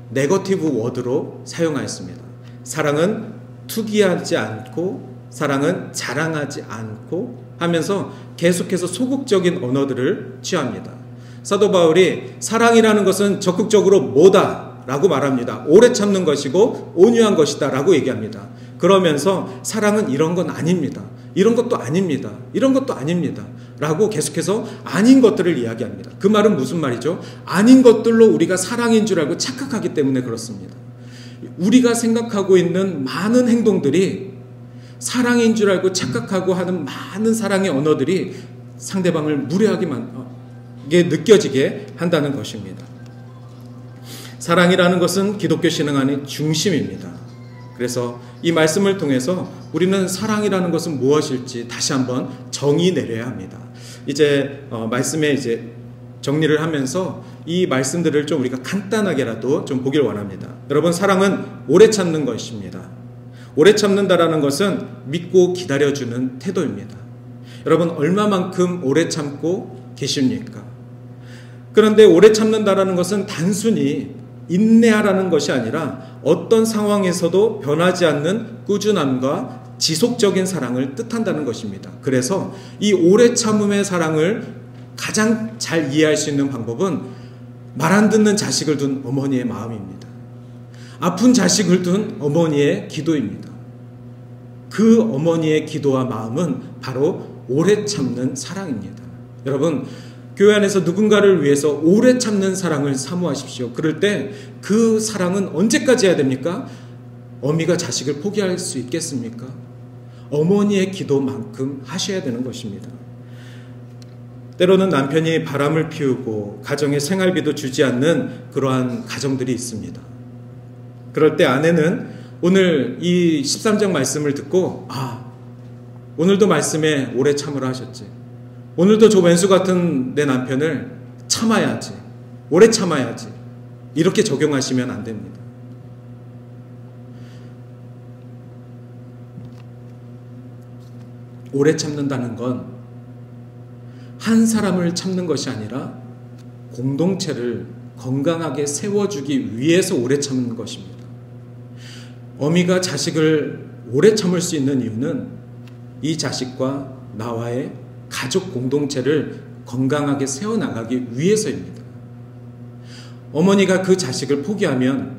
A: 네거티브 워드로 사용하였습니다. 사랑은 투기하지 않고, 사랑은 자랑하지 않고 하면서 계속해서 소극적인 언어들을 취합니다. 사도 바울이 사랑이라는 것은 적극적으로 뭐다 라고 말합니다. 오래 참는 것이고 온유한 것이다 라고 얘기합니다. 그러면서 사랑은 이런 건 아닙니다. 이런 것도 아닙니다. 이런 것도 아닙니다. 라고 계속해서 아닌 것들을 이야기합니다. 그 말은 무슨 말이죠? 아닌 것들로 우리가 사랑인 줄 알고 착각하기 때문에 그렇습니다. 우리가 생각하고 있는 많은 행동들이 사랑인 줄 알고 착각하고 하는 많은 사랑의 언어들이 상대방을 무례하게 느껴지게 한다는 것입니다. 사랑이라는 것은 기독교 신앙 안의 중심입니다. 그래서 이 말씀을 통해서 우리는 사랑이라는 것은 무엇일지 다시 한번 정의 내려야 합니다. 이제 말씀에 이제 정리를 하면서 이 말씀들을 좀 우리가 간단하게라도 좀 보길 원합니다. 여러분, 사랑은 오래 참는 것입니다. 오래 참는다라는 것은 믿고 기다려주는 태도입니다. 여러분, 얼마만큼 오래 참고 계십니까? 그런데 오래 참는다라는 것은 단순히 인내하라는 것이 아니라 어떤 상황에서도 변하지 않는 꾸준함과 지속적인 사랑을 뜻한다는 것입니다. 그래서 이 오래 참음의 사랑을 가장 잘 이해할 수 있는 방법은 말 안 듣는 자식을 둔 어머니의 마음입니다. 아픈 자식을 둔 어머니의 기도입니다. 그 어머니의 기도와 마음은 바로 오래 참는 사랑입니다. 여러분, 교회 안에서 누군가를 위해서 오래 참는 사랑을 사모하십시오. 그럴 때 그 사랑은 언제까지 해야 됩니까? 어미가 자식을 포기할 수 있겠습니까? 어머니의 기도만큼 하셔야 되는 것입니다. 때로는 남편이 바람을 피우고 가정에 생활비도 주지 않는 그러한 가정들이 있습니다. 그럴 때 아내는 오늘 이 13장 말씀을 듣고, 오늘도 말씀에 오래 참으라 하셨지. 오늘도 저 왼수 같은 내 남편을 참아야지. 오래 참아야지. 이렇게 적용하시면 안 됩니다. 오래 참는다는 건 한 사람을 참는 것이 아니라 공동체를 건강하게 세워주기 위해서 오래 참는 것입니다. 어미가 자식을 오래 참을 수 있는 이유는 이 자식과 나와의 가족 공동체를 건강하게 세워나가기 위해서입니다. 어머니가 그 자식을 포기하면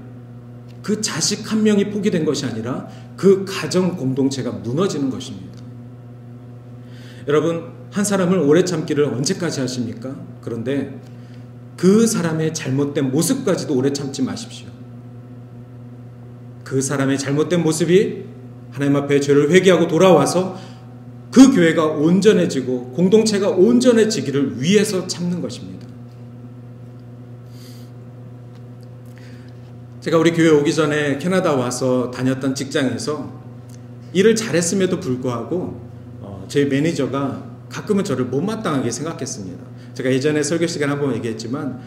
A: 그 자식 한 명이 포기된 것이 아니라 그 가정 공동체가 무너지는 것입니다. 여러분, 한 사람을 오래 참기를 언제까지 하십니까? 그런데 그 사람의 잘못된 모습까지도 오래 참지 마십시오. 그 사람의 잘못된 모습이 하나님 앞에 죄를 회개하고 돌아와서 그 교회가 온전해지고 공동체가 온전해지기를 위해서 참는 것입니다. 제가 우리 교회 오기 전에 캐나다 와서 다녔던 직장에서 일을 잘했음에도 불구하고 제 매니저가 가끔은 저를 못마땅하게 생각했습니다. 제가 예전에 설교 시간에 한번 얘기했지만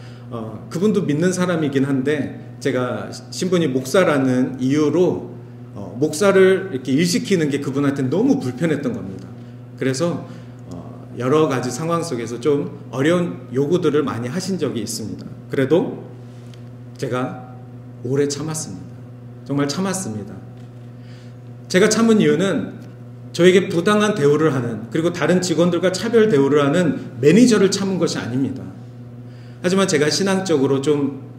A: 그분도 믿는 사람이긴 한데 제가 신분이 목사라는 이유로 목사를 이렇게 일시키는 게 그분한테 너무 불편했던 겁니다. 그래서 여러 가지 상황 속에서 좀 어려운 요구들을 많이 하신 적이 있습니다. 그래도 제가 오래 참았습니다. 정말 참았습니다. 제가 참은 이유는 저에게 부당한 대우를 하는, 그리고 다른 직원들과 차별 대우를 하는 매니저를 참은 것이 아닙니다. 하지만 제가 신앙적으로 좀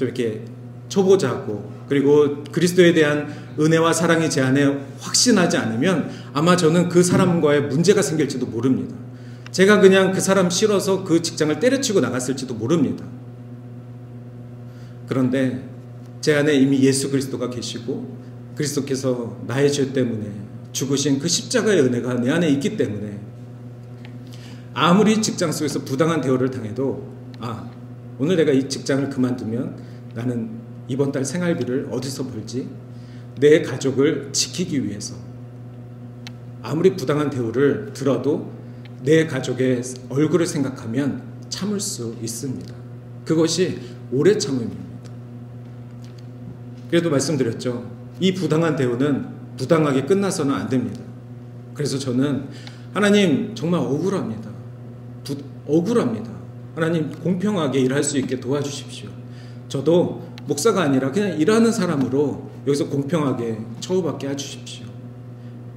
A: 이렇게 초보자고, 그리고 그리스도에 대한 은혜와 사랑이 제 안에 확신하지 않으면 아마 저는 그 사람과의 문제가 생길지도 모릅니다. 제가 그냥 그 사람 싫어서 그 직장을 때려치고 나갔을지도 모릅니다. 그런데 제 안에 이미 예수 그리스도가 계시고 그리스도께서 나의 죄 때문에 죽으신 그 십자가의 은혜가 내 안에 있기 때문에 아무리 직장 속에서 부당한 대우를 당해도 오늘 내가 이 직장을 그만두면 나는 이번 달 생활비를 어디서 벌지? 내 가족을 지키기 위해서 아무리 부당한 대우를 들어도 내 가족의 얼굴을 생각하면 참을 수 있습니다. 그것이 오래 참음입니다. 그래도 말씀드렸죠. 이 부당한 대우는 부당하게 끝나서는 안 됩니다. 그래서 저는 하나님 정말 억울합니다. 억울합니다. 하나님 공평하게 일할 수 있게 도와주십시오. 저도 목사가 아니라 그냥 일하는 사람으로 여기서 공평하게 처우받게 해주십시오.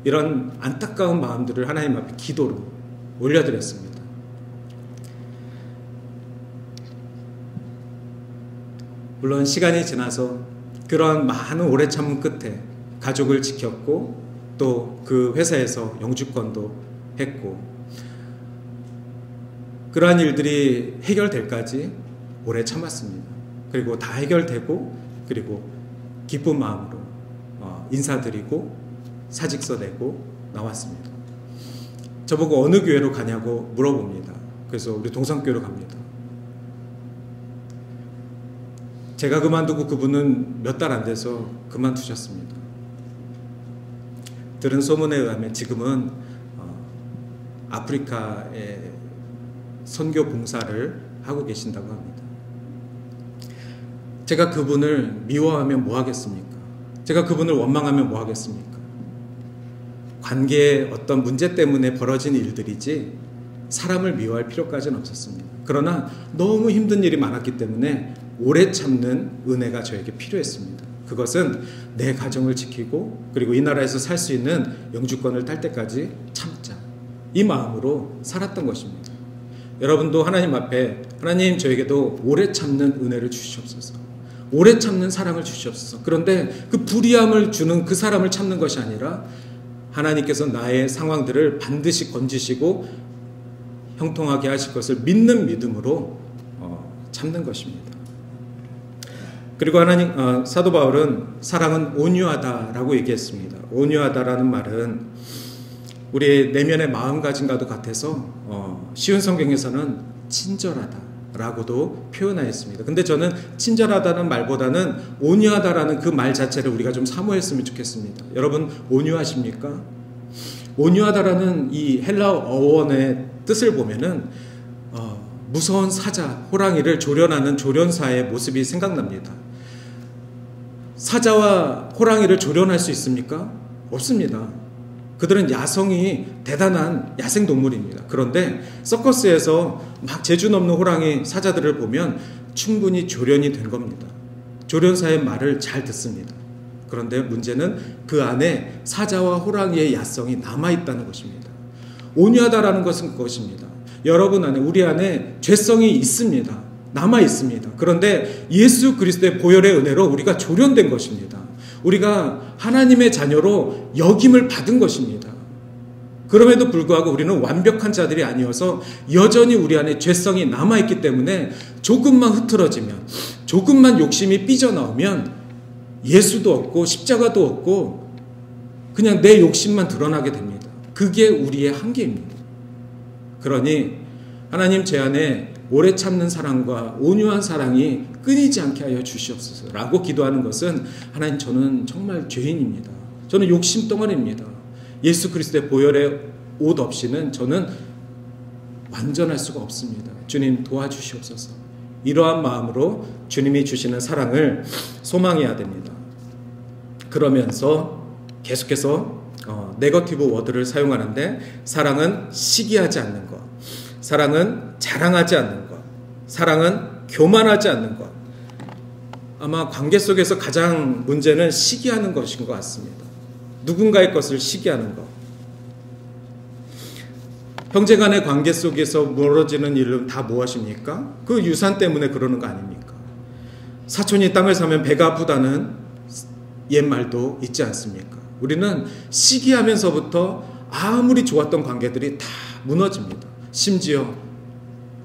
A: 이런 안타까운 마음들을 하나님 앞에 기도로 올려드렸습니다. 물론 시간이 지나서 그런 많은 오래 참은 끝에 가족을 지켰고 또 그 회사에서 영주권도 했고 그러한 일들이 해결될까지 오래 참았습니다. 그리고 다 해결되고 그리고 기쁜 마음으로 인사드리고 사직서 내고 나왔습니다. 저보고 어느 교회로 가냐고 물어봅니다. 그래서 우리 동산교회로 갑니다. 제가 그만두고 그분은 몇 달 안 돼서 그만두셨습니다. 들은 소문에 의하면 지금은 아프리카에 선교 봉사를 하고 계신다고 합니다. 제가 그분을 미워하면 뭐 하겠습니까? 제가 그분을 원망하면 뭐 하겠습니까? 관계의 어떤 문제 때문에 벌어진 일들이지 사람을 미워할 필요까지는 없었습니다. 그러나 너무 힘든 일이 많았기 때문에 오래 참는 은혜가 저에게 필요했습니다. 그것은 내 가정을 지키고 그리고 이 나라에서 살 수 있는 영주권을 딸 때까지 참자. 이 마음으로 살았던 것입니다. 여러분도 하나님 앞에 하나님 저에게도 오래 참는 은혜를 주시옵소서. 오래 참는 사랑을 주시옵소서. 그런데 그 불의함을 주는 그 사람을 참는 것이 아니라 하나님께서 나의 상황들을 반드시 건지시고 형통하게 하실 것을 믿는 믿음으로 참는 것입니다. 그리고 사도 바울은 사랑은 온유하다라고 얘기했습니다. 온유하다라는 말은 우리의 내면의 마음가짐과도 같아서 쉬운 성경에서는 친절하다라고도 표현하였습니다. 근데 저는 친절하다는 말보다는 온유하다라는 그 말 자체를 우리가 좀 사모했으면 좋겠습니다. 여러분 온유하십니까? 온유하다라는 이 헬라어 어원의 뜻을 보면은 무서운 사자, 호랑이를 조련하는 조련사의 모습이 생각납니다. 사자와 호랑이를 조련할 수 있습니까? 없습니다. 그들은 야성이 대단한 야생동물입니다. 그런데 서커스에서 막 재주 넘는 호랑이 사자들을 보면 충분히 조련이 된 겁니다. 조련사의 말을 잘 듣습니다. 그런데 문제는 그 안에 사자와 호랑이의 야성이 남아있다는 것입니다. 온유하다라는 것은 그것입니다. 여러분 안에, 우리 안에 죄성이 있습니다. 남아 있습니다. 그런데 예수 그리스도의 보혈의 은혜로 우리가 조련된 것입니다. 우리가 하나님의 자녀로 역임을 받은 것입니다. 그럼에도 불구하고 우리는 완벽한 자들이 아니어서 여전히 우리 안에 죄성이 남아있기 때문에 조금만 흐트러지면, 조금만 욕심이 삐져나오면 예수도 없고 십자가도 없고 그냥 내 욕심만 드러나게 됩니다. 그게 우리의 한계입니다. 그러니 하나님 제 안에 오래 참는 사랑과 온유한 사랑이 끊이지 않게 하여 주시옵소서라고 기도하는 것은 하나님 저는 정말 죄인입니다. 저는 욕심 덩어리입니다. 예수 그리스도의 보혈의 옷 없이는 저는 완전할 수가 없습니다. 주님 도와주시옵소서. 이러한 마음으로 주님이 주시는 사랑을 소망해야 됩니다. 그러면서 계속해서 네거티브 워드를 사용하는데 사랑은 시기하지 않는 것, 사랑은 자랑하지 않는 것, 사랑은 교만하지 않는 것. 아마 관계 속에서 가장 문제는 시기하는 것인 것 같습니다. 누군가의 것을 시기하는 것. 형제 간의 관계 속에서 멀어지는 일은 다 무엇입니까? 그 유산 때문에 그러는 거 아닙니까? 사촌이 땅을 사면 배가 아프다는 옛말도 있지 않습니까? 우리는 시기하면서부터 아무리 좋았던 관계들이 다 무너집니다. 심지어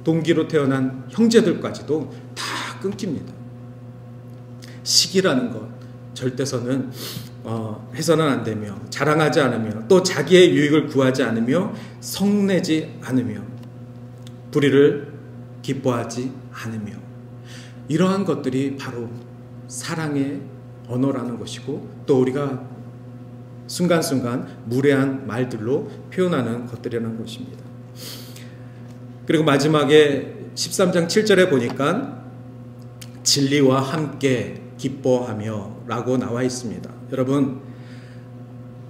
A: 동기로 태어난 형제들까지도 다 끊깁니다. 시기라는 것 절대서는 해서는 안 되며, 자랑하지 않으며, 또 자기의 유익을 구하지 않으며, 성내지 않으며, 불의를 기뻐하지 않으며, 이러한 것들이 바로 사랑의 언어라는 것이고, 또 우리가 순간순간 무례한 말들로 표현하는 것들이라는 것입니다. 그리고 마지막에 13장 7절에 보니까 진리와 함께 기뻐하며 라고 나와 있습니다. 여러분,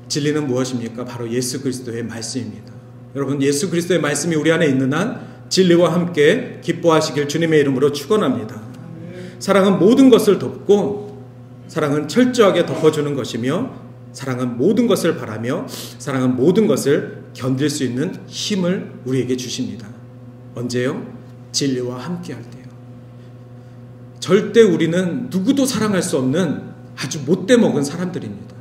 A: 진리는 무엇입니까? 바로 예수 그리스도의 말씀입니다. 여러분, 예수 그리스도의 말씀이 우리 안에 있는 한 진리와 함께 기뻐하시길 주님의 이름으로 축원합니다. 사랑은 모든 것을 덮고, 사랑은 철저하게 덮어주는 것이며, 사랑은 모든 것을 바라며, 사랑은 모든 것을 견딜 수 있는 힘을 우리에게 주십니다. 언제요? 진리와 함께할 때요. 절대 우리는 누구도 사랑할 수 없는 아주 못돼 먹은 사람들입니다.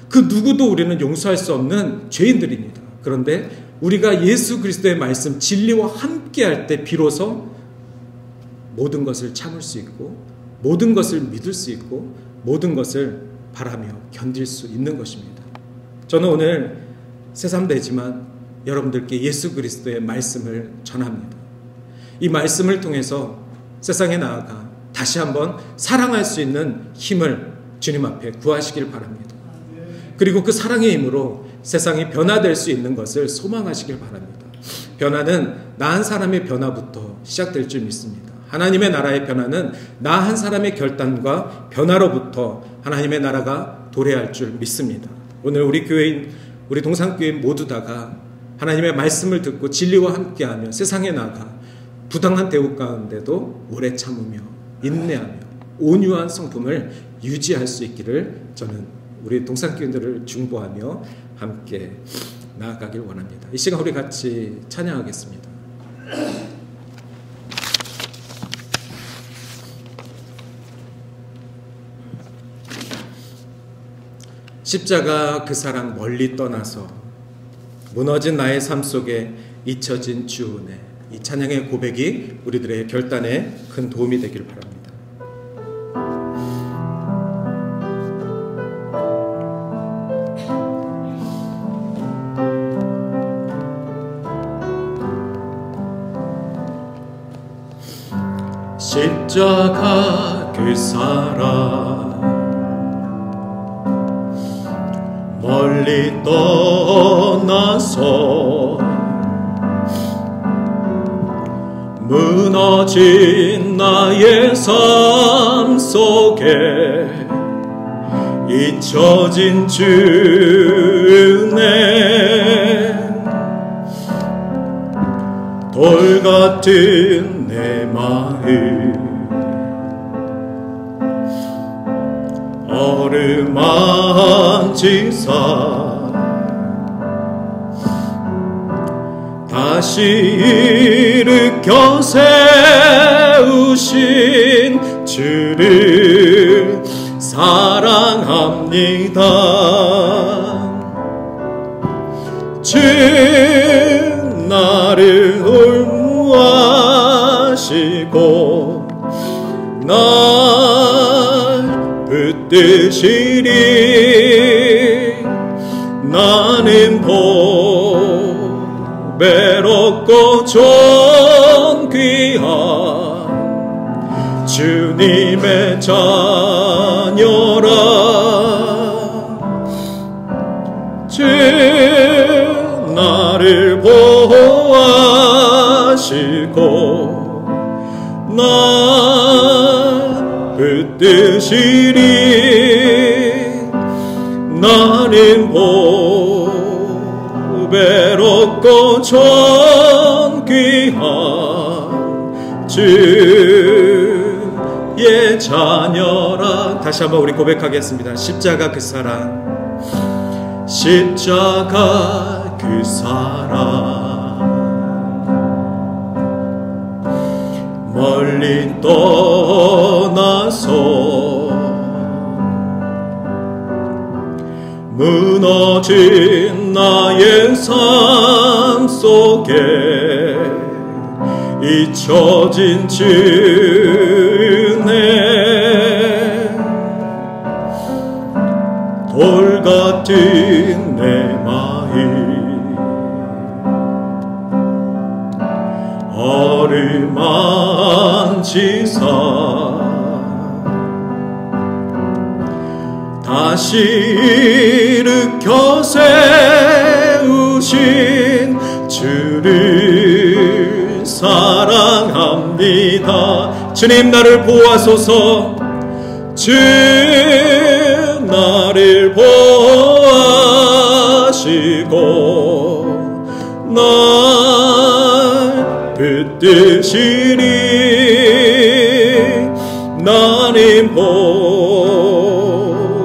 A: 그 누구도 우리는 용서할 수 없는 죄인들입니다. 그런데 우리가 예수 그리스도의 말씀 진리와 함께할 때 비로소 모든 것을 참을 수 있고, 모든 것을 믿을 수 있고, 모든 것을 바라며 견딜 수 있는 것입니다. 저는 오늘 새삼되지만 여러분들께 예수 그리스도의 말씀을 전합니다. 이 말씀을 통해서 세상에 나아가 다시 한번 사랑할 수 있는 힘을 주님 앞에 구하시길 바랍니다. 그리고 그 사랑의 힘으로 세상이 변화될 수 있는 것을 소망하시길 바랍니다. 변화는 나 한 사람의 변화부터 시작될 줄 믿습니다. 하나님의 나라의 변화는 나 한 사람의 결단과 변화로부터 하나님의 나라가 도래할 줄 믿습니다. 오늘 우리 교회인, 우리 동산교인 모두 다가 하나님의 말씀을 듣고 진리와 함께하며 세상에 나가 부당한 대우 가운데도 오래 참으며 인내하며 온유한 성품을 유지할 수 있기를 저는 우리 동산교인들을 중보하며 함께 나아가길 원합니다. 이 시간 우리 같이 찬양하겠습니다. 십자가 그 사랑 멀리 떠나서 무너진 나의 삶 속에 잊혀진 주 은혜, 이 찬양의 고백이 우리들의 결단에 큰 도움이 되길 바랍니다. 십자가 그 사랑 멀리 떠나서 무너진 나의 삶 속에 잊혀진 주 은혜, 돌 같은 내 마음 어루만지사 다시 일으켜 세우신 주를 사랑합니다. 주 나를 옹호하시고 날 붙드시리. 나는 배롭고 존귀한 주님의 자녀라. 주 나를 보호하시고 날 붙드시리. 나는 배롭고 존귀한 주의 자녀라. 다시 한번 우리 고백하겠습니다. 십자가 그 사랑, 십자가 그 사랑 멀리 떠나서 무너진 나의 삶 속에 잊혀진 주 은혜, 돌 같은 내 마음 어루만지사 다시 일으켜 세우신 주를 사랑합니다. 주님 나를 보호하소서. 주 나를 보아시고 날 붙드시니 나는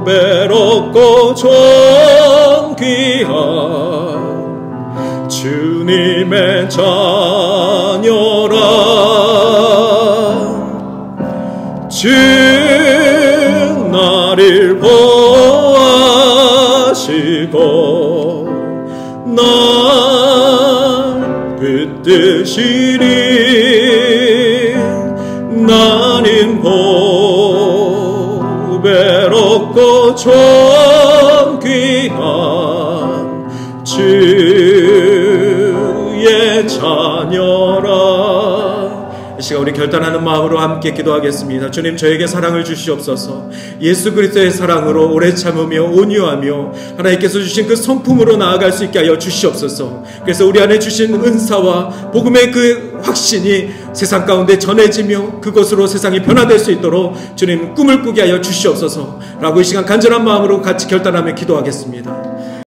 A: 보배롭고 존귀한 주님의 자녀라. 주 나를 보아시고 날 붙드시니 나는 보배롭고 존귀한 주의 자녀라. 이 시간 우리 결단하는 마음으로 함께 기도하겠습니다. 주님, 저에게 사랑을 주시옵소서. 예수 그리스도의 사랑으로 오래 참으며 온유하며 하나님께서 주신 그 성품으로 나아갈 수 있게 하여 주시옵소서. 그래서 우리 안에 주신 은사와 복음의 그 확신이 세상 가운데 전해지며 그것으로 세상이 변화될 수 있도록 주님 꿈을 꾸게 하여 주시옵소서 라고 이 시간 간절한 마음으로 같이 결단하며 기도하겠습니다.